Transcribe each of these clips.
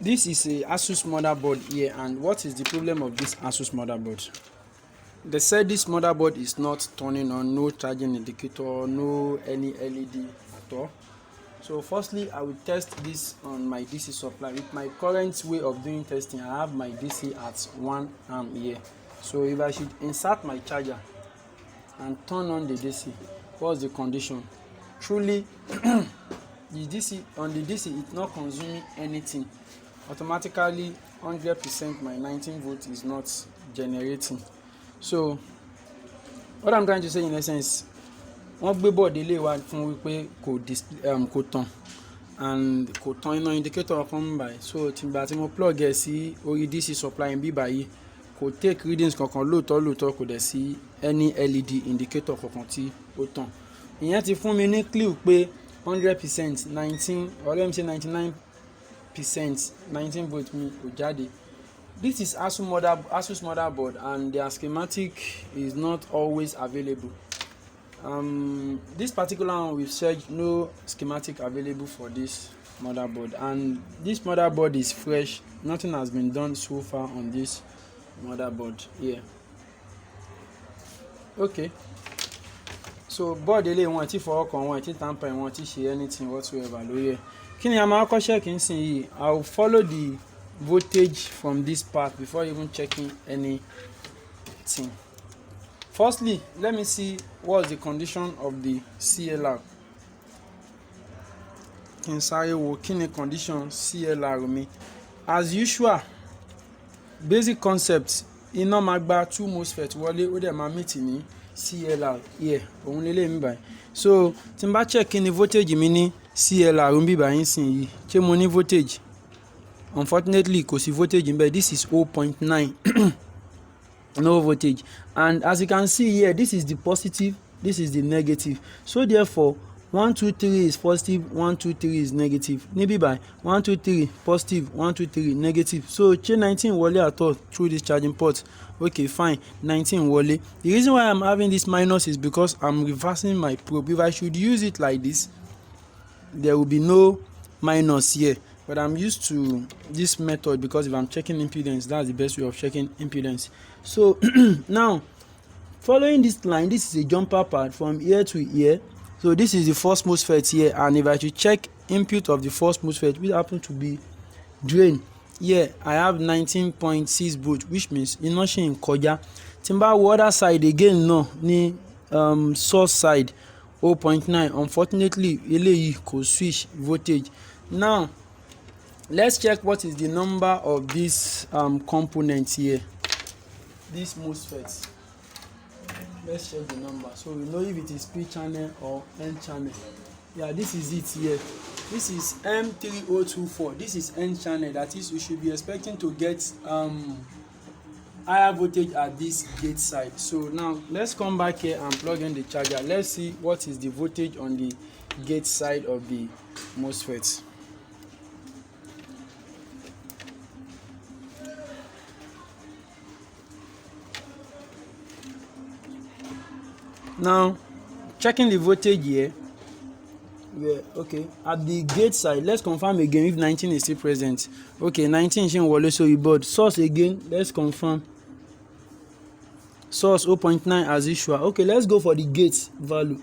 This is a Asus motherboard here, and what is the problem of this Asus motherboard? They said this motherboard is not turning on, no charging indicator, no any LED at all. So firstly, I will test this on my DC supply. With my current way of doing testing, I have my DC at 1 amp here. So if I should insert my charger and turn on the DC, what's the condition? Truly the DC it's not consuming anything. Automatically 100% my 19 volt is not generating. So what I'm trying to say in essence, wọ́n gbé bọ́ọ̀dì ilé wa fún wípé kò tàn and kò tàn iná indicator kan ń báyìí. So tìgbà tí mo plug ẹ̀ sí orí DC supply ń bí báyìí kò take readings kankan lóòótọ́ kò dẹ̀ sí any LED indicator kankan tí ó tàn. Ìyẹn ti fún mi ní clue pé 100% 19 or let me say 99% 19 volt mi kò jáde. This is Asus motherboard, and their schematic is not always available. This particular one we've searched, no schematic available for this motherboard, and this motherboard is fresh. Nothing has been done so far on this motherboard here. Okay, so board eléyìí wọn ti fọwọ́ kàn, wọn ti tamper, wọn ti ṣe anything whatsoever lórí ẹ̀. Kí ni a máa kọ́ check ń sìn yìí? I will follow the voltage from this part before even checking anything. Firstly, let me see what's the condition of the CLR. Kí n sáré wo kí ni condition CLR mi. As usual, basic concept, iná máa gba 2 MOSFET wọlé, ó dẹ̀ máa meet ní CLR here, òun lélẹ̀ mi báyìí. So tí n bá check kí ni voltage mi ní CLR ń bí báyìí sìn yìí, ṣé mo ní voltage? Unfortunately kò sí voltage in bed. This is 0.9 no voltage, and as you can see here, this is the positive, this is the negative. So therefore 1 2 3 is positive, 1 2 3 is negative. Níbí by 1 2 3 positive, 1 2 3 negative. So ṣé 19 wọlé at all through this charging port? Okay, fine, 19 wọlé. The reason why I'm having this minus is because I'm reversing my probe. If I should use it like this, there will be no minus here, but I'm used to this method because if I'm checking impedance, that's the best way of checking impedance. So now following this line, this is a jumper pad from here to here. So this is the first MOSFET here, and if I should check input of the first MOSFET, which happen to be drain, here I have 19.6 volt, which means iná ṣì ń kọjá. Tí n bá wo other side again náà ní source side 0.9, unfortunately eléyìí kò switch voltage. Now let's check what is the number of this component here, this MOSFET. Let's check the number so we know if it is P channel or N channel. Yeah, this is it here. This is M3024. This is N channel. That is, we should be expecting to get higher voltage at this gate side. So now let's come back here and plug in the charger. Let's see what is the voltage on the gate side of the MOSFET. Now checking the voltage here, okay, at the gate side, let's confirm again if 19 is still present. Okay, 19 ṣì ń wọlé sórí board. Source again, let's confirm. Source 0.9 as usual. Okay, let's go for the gate value.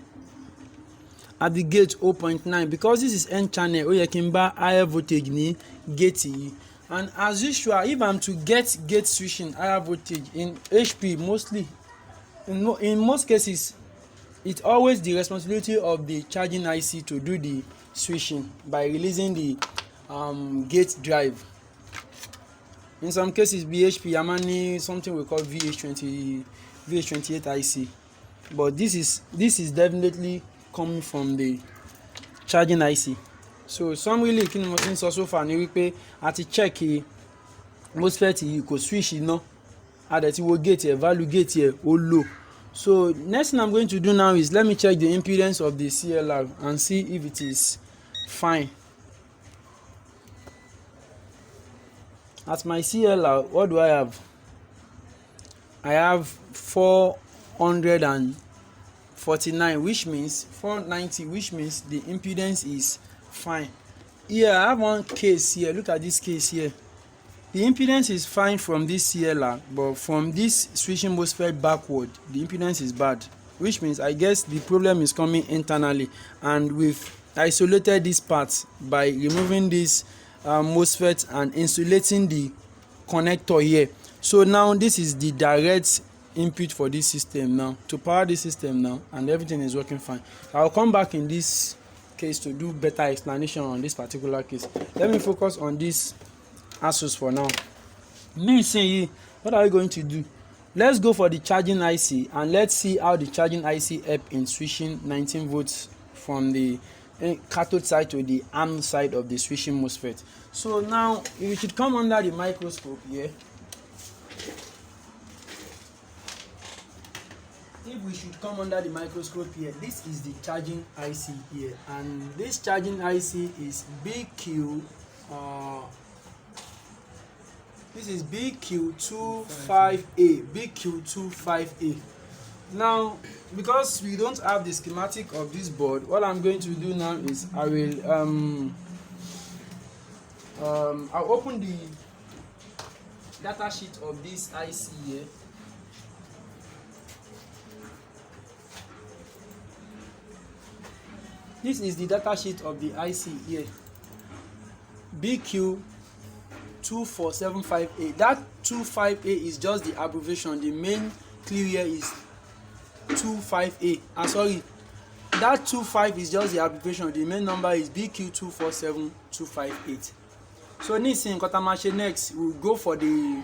At the gate 0.9, because this is N channel, ó yẹ kí n bá higher voltage ní gate yìí. And as usual, if I'm to get gate switching higher voltage in HP, mostly in most cases, it's always the responsibility of the charging IC to do the switching by releasing the gate drive. In some cases, BHP, I'm only something we call VH28 IC, but this is definitely coming from the charging IC. So some really kí ni mo ti ń sọ so far ni wípé a ti check MOSFET yìí kò switch iná, a dẹ̀ ti wo gate yẹ, value gate yẹ ó low. So next thing I'm going to do now is let me check the impedance of the CLR and see if it is fine. At my CLR, what do I have? I have 449, which means 490, which means the impedance is fine. here I have one case here. Look at this case here. The impedance is fine from this CLR, but from this switching MOSFET backward, the impedance is bad, which means I guess the problem is coming internally, and we've isolated this part by removing this MOSFET and insulating the connector here. So now this is the direct input for this system now to power this system now, and everything is working fine. I'll come back in this case to do better explanation on this particular case. Let me focus on this ASUS for now. What are we going to do? Let's go for the charging IC and let's see how the charging IC help in switching 19 volts from the cathode side to the anode side of the switching MOSFET. So now you should come under the microscope here. If we should come under the microscope here, this is the charging IC here, and this charging IC is BQ. This is BQ25A. BQ25A. Now, because we don't have the schematic of this board, what I'm going to do now is I will I'll open the data sheet of this IC here. This is the data sheet of the IC here. BQ2475A. That 25A is just the abbreviation. The main clue here is 25A. That 25 is just the abbreviation. The main number is BQ247258. So next we'll go for the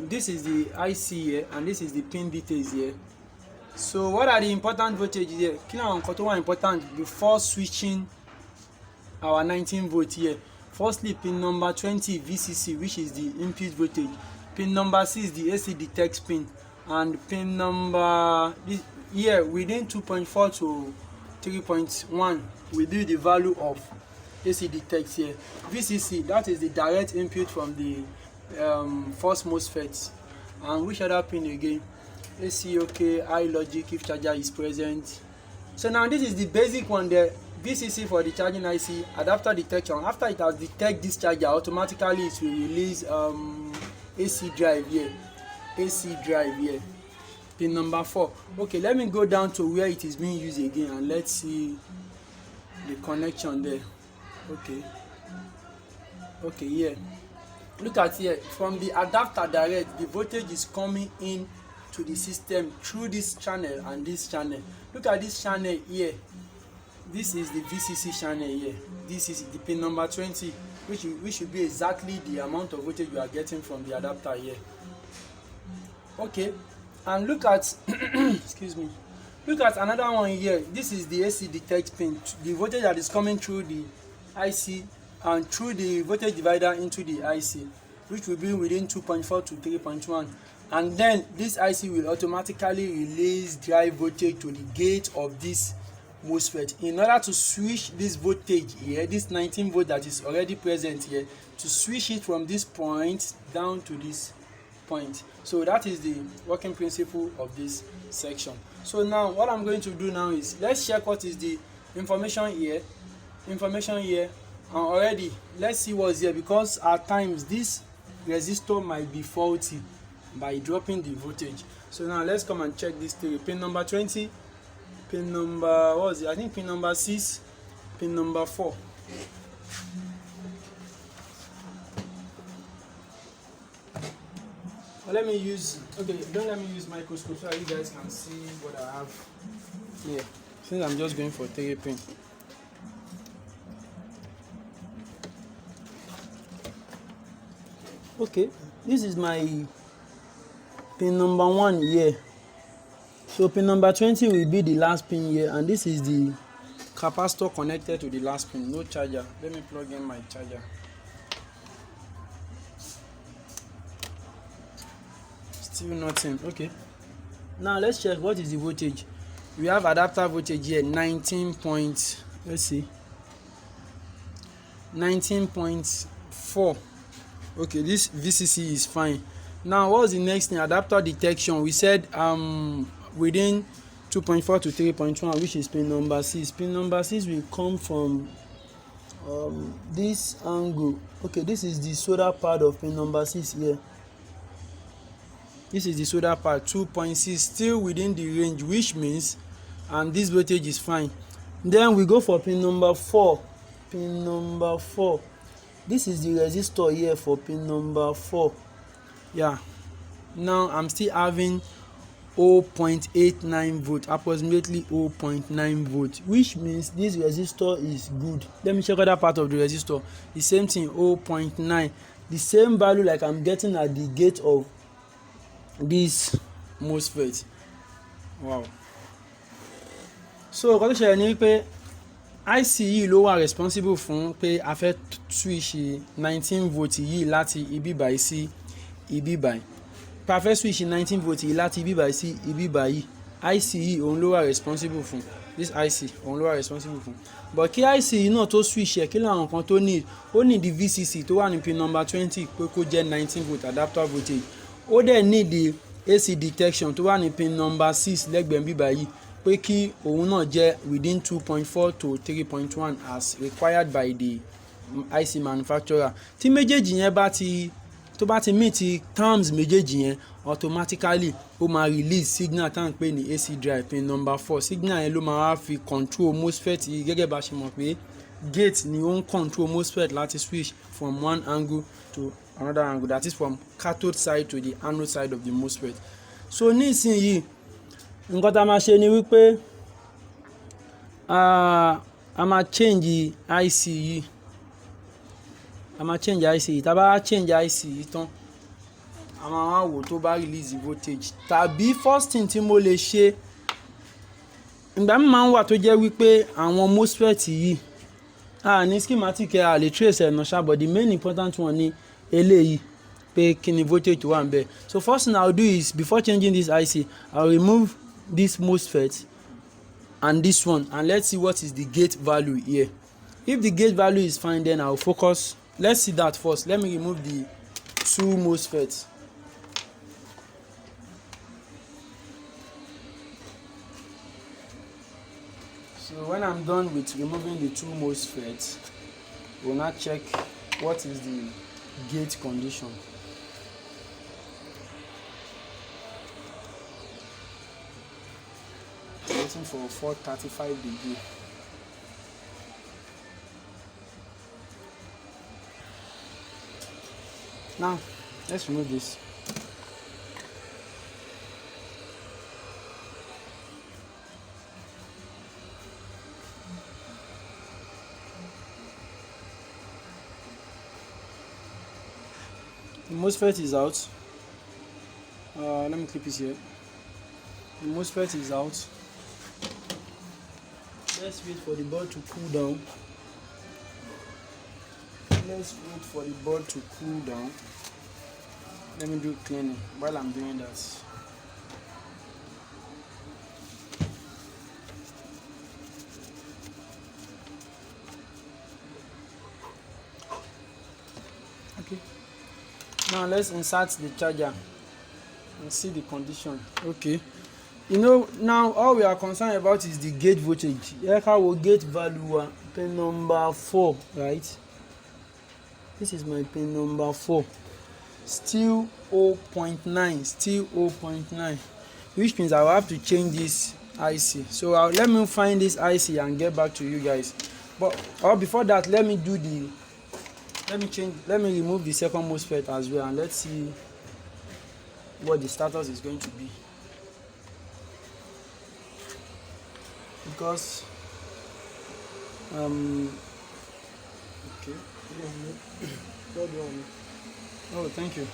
this is the IC here, and this is the pin details here. So what are the important voltages here? Important before switching our 19 volt here. Firstly, pin number 20 VCC, which is the input voltage. Pin number 6 the AC detect pin, and pin number here within 2.4 to 3.1 we do the value of AC detect here. VCC, that is the direct input from the first MOSFET. And which other pin again? AC, okay, high logic if charger is present. So now this is the basic one there. VCC for the charging IC, adapter detection. After it has detect this charger, automatically it will release AC drive here. AC drive here. Pin number 4. Okay, let me go down to where it is being used again and let's see the connection there. Okay, here. Look at here. From the adapter direct, the voltage is coming in to the system through this channel and this channel. Look at this channel here. This is the VCC channel here. This is the pin number 20, which should be exactly the amount of voltage you are getting from the adapter here. Okay, and look at excuse me. Look at another one here. This is the AC detect pin. The voltage that is coming through the IC and through the voltage divider into the IC, which will be within 2.4 to 3.1. And then this IC will automatically release drive voltage to the gate of this MOSFET in order to switch this voltage here, this 19 volt that is already present here, to switch it from this point down to this point. So that is the working principle of this section. So now what I'm going to do now is let's check what is the information here, and already let's see what's here, because at times this resistor might be faulty by dropping the voltage. So now let's come and check this theory. Pin number 20, pin number, what was it? I think pin number 6, pin number 4. Well, let me use, okay, don't let me use microscope so that you guys can see what I have here, since I'm just going for 3 pin. Okay, this is my pin number 1 here. So pin number 20 will be the last pin here, and this is the capacitor connected to the last pin. No charger. Let me plug in my charger. Still nothing. Okay, now let's check what is the voltage. We have adapter voltage here, 19.4. Okay, this VCC is fine. Now what's the next thing? Adapter detection. We said within 2.4 to 3.1, which is pin number 6. Pin number 6 will come from this angle, okay, this is the solder pad of pin number 6 here. This is the solder pad 2.6, still within the range, which means and this voltage is fine. Then we go for pin number 4. Pin number 4, this is the resistor here for pin number 4. Yeah, now I'm still having 0.89 volt, approximately 0.9 volt, which means this resistor is good. Let me check other part of the resistor. The same thing, 0.9, the same value like I'm getting at the gate of this MOSFET. Wow. So nǹkan tó ṣẹlẹ̀ ni pé IC yìí ló wà responsible fún pé a fẹ́ switch 19 volt yìí láti ibi báyìí sí ibi báyìí. Pé a fẹ́ switch 19 volt yìí láti ibi báyìí sí ibi báyìí. IC yìí òun ló wà responsible fún. This IC òun ló wà responsible fún. But kí IC yìí náà tó switch ẹ̀, kí làwọn nǹkan tó need? Ó need the VCC tó wà ní pin number 20 pé kó jẹ́ 19 volt adapter voltage. Ó dẹ̀ need the AC detection tó wà ní pin number 6 lẹ́gbẹ̀ẹ́ bí báyìí pé kí òun náà jẹ́ within 2.4 to 3.1 as required by the IC manufacturer. Tí méjèèjì yẹn bá ti meet terms méjèèjì yẹn, automatically ó máa release signal tá à ń pè ní AC drive pin number 4. Signal yẹn ló máa wá fi control MOSFET yìí, gẹ́gẹ́ bá ṣe mọ̀ pé gate ni ó ń control MOSFET láti switch from one angle to another angle, that is from cathode side to the anode side of the MOSFET. So nísìnyí nǹkan tá a máa ṣe ni wípé a máa change IC yìí. Tá a bá change IC yìí tán, a máa wá wò tó bá release voltage. Tàbí first thing tí mo lè ṣe, ìgbà mi máa ń wà tó jẹ́ wípé àwọn MOSFET yìí ní schematic a lè trace ẹ̀ náà ṣá, but the main important one ni eléyìí pé kí ni voltage tó wà ń bẹ̀. So first thing I will do is, before changing this IC, I will remove this MOSFET and this one, and let's see what is the gate value here. If the gate value is fine, then I will focus. Let's see that first. Let me remove the two MOSFETs. So when I'm done with removing the two MOSFETs, we'll now check what is the gate condition. Waiting for 435 degree. Now let's remove this. The MOSFET is out. Let me clip it here. The MOSFET is out. Let's wait for the board to cool down. Let me do cleaning while I'm doing that. Okay. Now let's insert the charger and see the condition. Okay. Now all we are concerned about is the gate voltage. Here our gate value pin number 4, right? This is my pin number 4. Still 0.9, which means I will have to change this IC. So let me find this IC and get back to you guys. But before that, let me remove the second MOSFET as well, and let's see what the status is going to be. Because okay. Oh, thank you.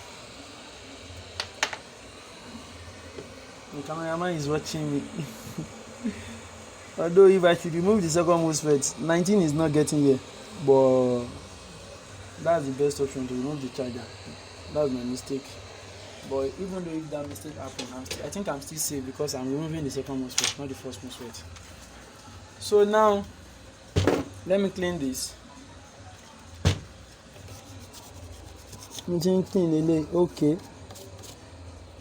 The cameraman is watching me. Although if I should remove the second MOSFET, 19 is not getting here, but that's the best option, to remove the charger. That's my mistake. But even though if that mistake happened, I think I'm still safe because I'm removing the second MOSFET, not the first MOSFET. So now, let me clean this. Okay.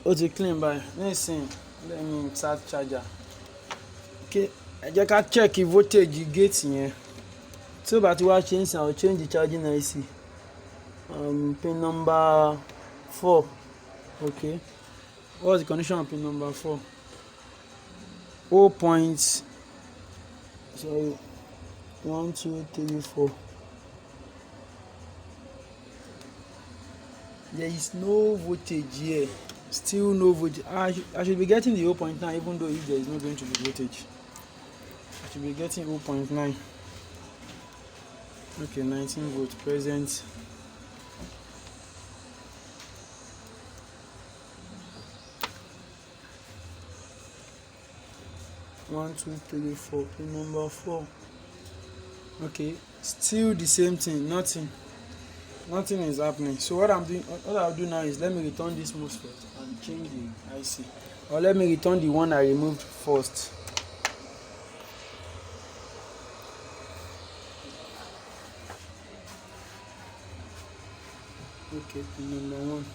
It's clean by. Listen, let me insert charger. Okay, I just can check the voltage gate here. tí ó bá ti wá change, I will change the charging IC. Pin number 4. Okay, what's the condition of pin number 4? 1, 2, 3, 4. There is no voltage here, still no voltage. I should be getting the 0.9 even though if there is not going to be voltage. I should be getting 0.9. Okay, 19 volts present. One, two, three, 4. Pin number 4. Okay, still the same thing. Nothing is happening. So what I'll do now is let me return this MOSFET and change the IC, or let me return the one I removed first. Okay, pin number 1.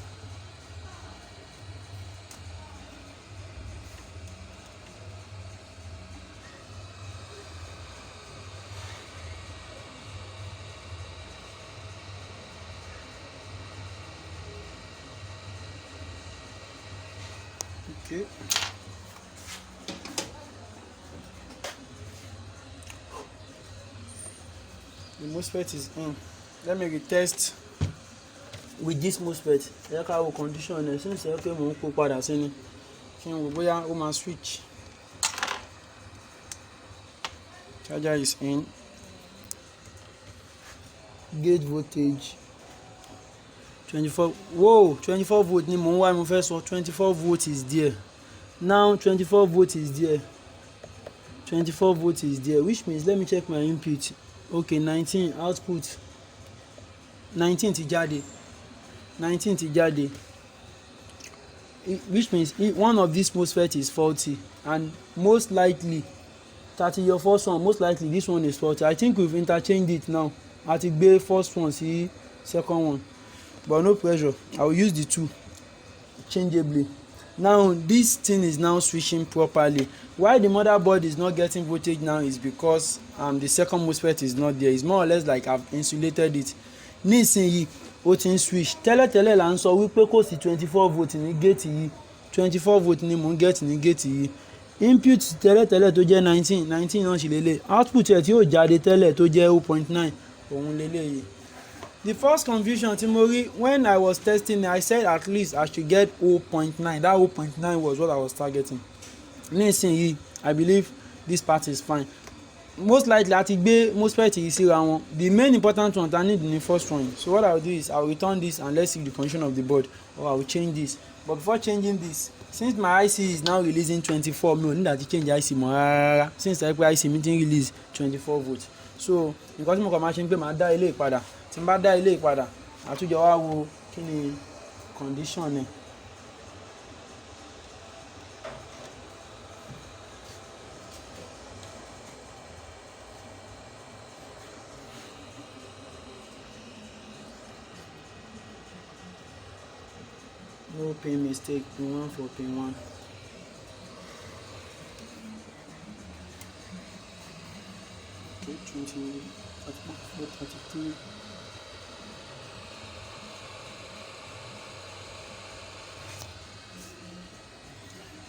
Okay. The MOSFET is in. Let me retest with this MOSFET. Ẹ ká wo condition ẹ̀ since ẹ pé mò ń kó padà sí ni. Kí n wò bóyá ó máa switch. Charger is in. Gauge voltage 24. Whoa, 24 volt ni mò ń wá, mo fẹ́ sọ 24 volt is there. Now 24 volt is there. 24 volt is there, which means let me check my input. Okay, 19 output. 19 ti jáde. 19 ti jáde. Which means one of these MOSFET is faulty, and most likely 30 your first one, most likely this one is faulty. I think we've interchanged it now. A ti gbé first one sí second one, but no pressure, I will use the two changeably. Now this thing is now switching properly. Why the motherboard is not getting voltage now is because the second MOSFET is not there. It's more or less like I've insulated it. Nísìnyí ó ti ń switch. Tẹ́lẹ̀tẹ́lẹ̀ là ń sọ wípé kò sí 24 volt ní gate yìí. 24 volt ni mò ń get ní gate yìí. Input tẹ́lẹ̀tẹ́lẹ̀ tó jẹ́ 19 náà sì lélẹ̀. Output ẹ̀ tí yóò jáde tẹ́lẹ̀ tó jẹ́ 0.9 òun lélẹ̀ yìí. The first confusion tí mo rí when I was testing, I said at least I should get 0.9. That 0.9 was what I was targeting. Nísìnyí, I believe this part is fine. Most likely a ti gbé MOSFET yìí síra wọn. The main important one I need in the first one. So what I will do is I will return this and let's see the condition of the board, or I will change this. But before changing this, since my IC is now releasing 24, mi ò ní láti change IC mọ́ rárá. Since I pé IC mi ti ń release 24 volts. So nǹkan tí mo kàn máa ṣe ń pé màá dá ilé ìpadà. Tí n bá dá ilé ìpadà, àtúnjọ wá wo kí ni condition ẹ̀. No pin mistake, pin 1 for pin 1. Okay, 20, 34, 33.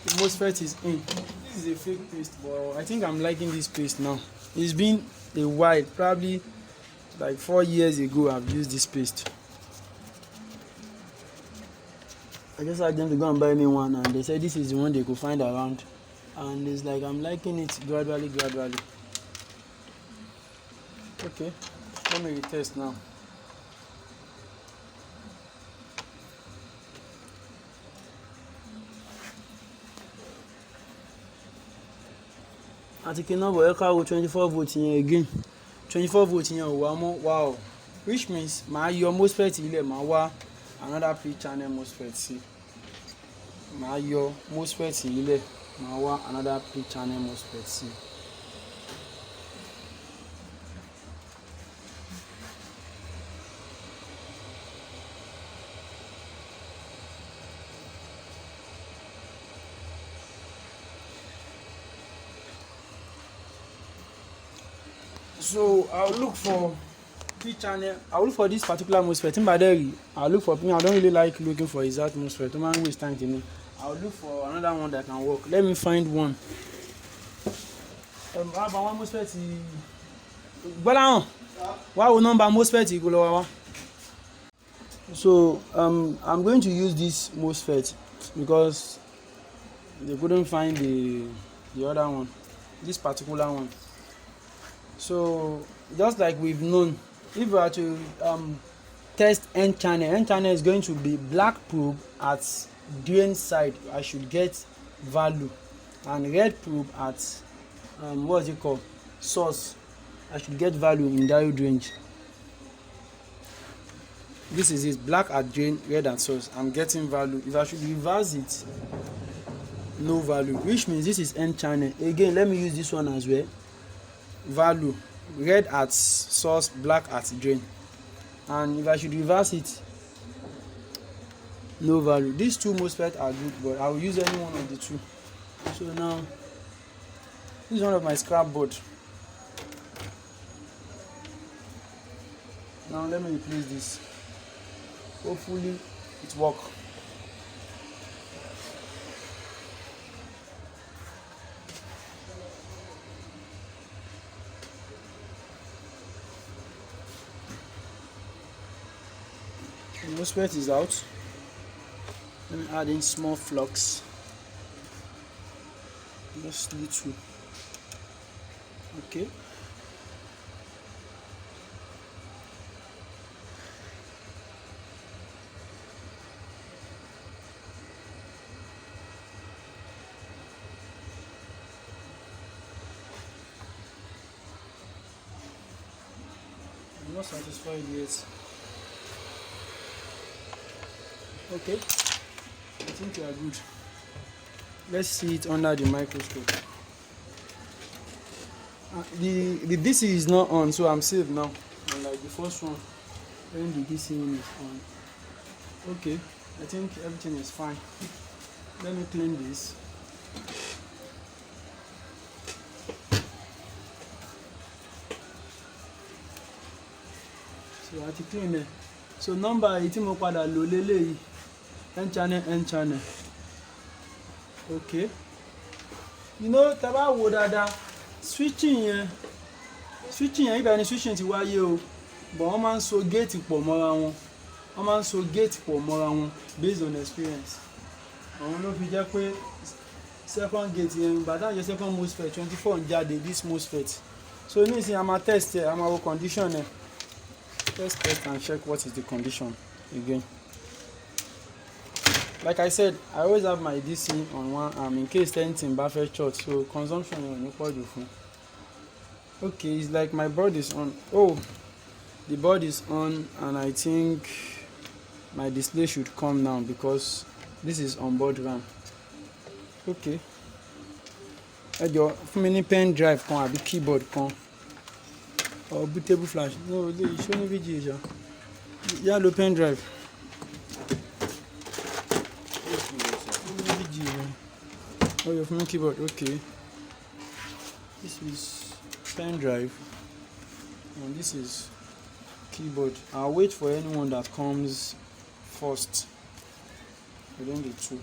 The MOSFET is in. This is a fake paste, but I think I'm liking this paste now. It's been a while, probably like 4 years ago I've used this paste. I just asked them to go and buy me one, and they said this is the one they could find around, and it's like I'm liking it gradually. Okay, let me retest now. Àti kí náà bọ̀ ẹ ká wo 24 volt yẹn again. 24 volt yẹn ò wá mọ́, wow, which means màá yọ MOSFET ilẹ̀, màá wá another pre-channel MOSFET sí. Màá yọ MOSFET ilẹ̀, màá wá another pre-channel MOSFET sí. So I'll look for this channel. I'll look for this particular MOSFET. In Baderi, I'll look for. I don't really like looking for exact MOSFET. Don't mind waste time to me. I'll look for another one that can work. Let me find one. How about one MOSFET? Bọ́láhàn, why will number MOSFET go lower? So I'm going to use this MOSFET because they couldn't find the other one, this particular one. So just like we've known, if we are to test N channel is going to be black probe at drain side. I should get value, and red probe at what's it called, source. I should get value in diode range. This is it, black at drain, red at source. I'm getting value. If I should reverse it, no value, which means this is N channel. Again, let me use this one as well. Value, red at source, black at drain. And if I should reverse it, no value. These two MOSFET are good, but I will use any one of the two. So now, this is one of my scrap board. Now let me replace this. Hopefully it works. The MOSFET is out. Let me add in small flux. Just little. Okay. I'm not satisfied yet. Okay, I think we are good. Let's see it under the microscope. The DC is not on, so I'm safe now. And like the first one, when the DC is on. Okay, I think everything is fine. Let me clean this. So I have clean it. So number 18 mo padà lò lélẹ́yìí. N channel. Okay. You know, tẹ́ bá wò dáadáa, switching yẹn ibẹ̀ ni switching ti wáyé o. But wọ́n máa ń so gate pọ̀ mọ́ra wọn. Based on experience. Àwọn ló fi jẹ́ pé second gate yẹn ìgbà táwọn jẹ́ second MOSFET 24 ń jáde this MOSFET. So nísìnyí a máa test ẹ̀, a máa wo condition ẹ̀. Let's test and check what is the condition again. Like I said, I always have my DC on one arm in case anything bá fẹ́ short, so consumption ò ní pọ̀ jù fún. Okay, it's like my board is on. Oh, the board is on, and I think my display should come now because this is on board RAM. Okay. Ẹ jọ̀ọ́ fún mi ní pen drive kan àbí keyboard kan. Or bootable flash. No, show me VGA. Yeah, lo pen drive. Oh, you're from keyboard. Okay. This is pen drive, and this is keyboard. I'll wait for anyone that comes first within the two.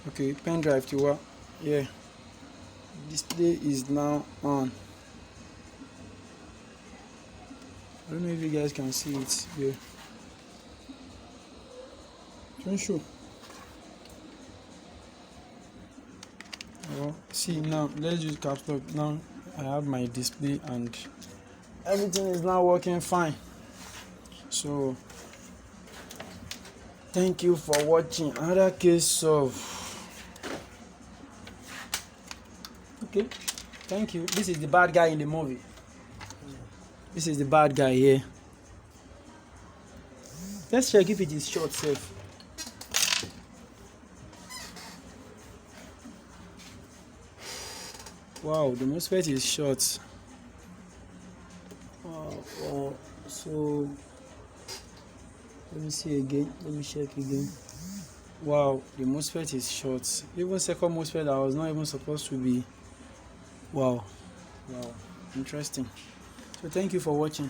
Okay, pen drive Tiwa. Yeah. Display is now on. I don't know if you guys can see it here. Don't show. Oh, see now, let's use caps lock. Now I have my display and everything is now working fine. So thank you for watching another case of. Okay, thank you. This is the bad guy in the movie. This is the bad guy here. Let's check if it is short safe. Wow, the MOSFET is short. Wow. So let me see again. Let me check again. Wow, the MOSFET is short. Even second MOSFET that was not even supposed to be. Wow, wow, interesting. So thank you for watching.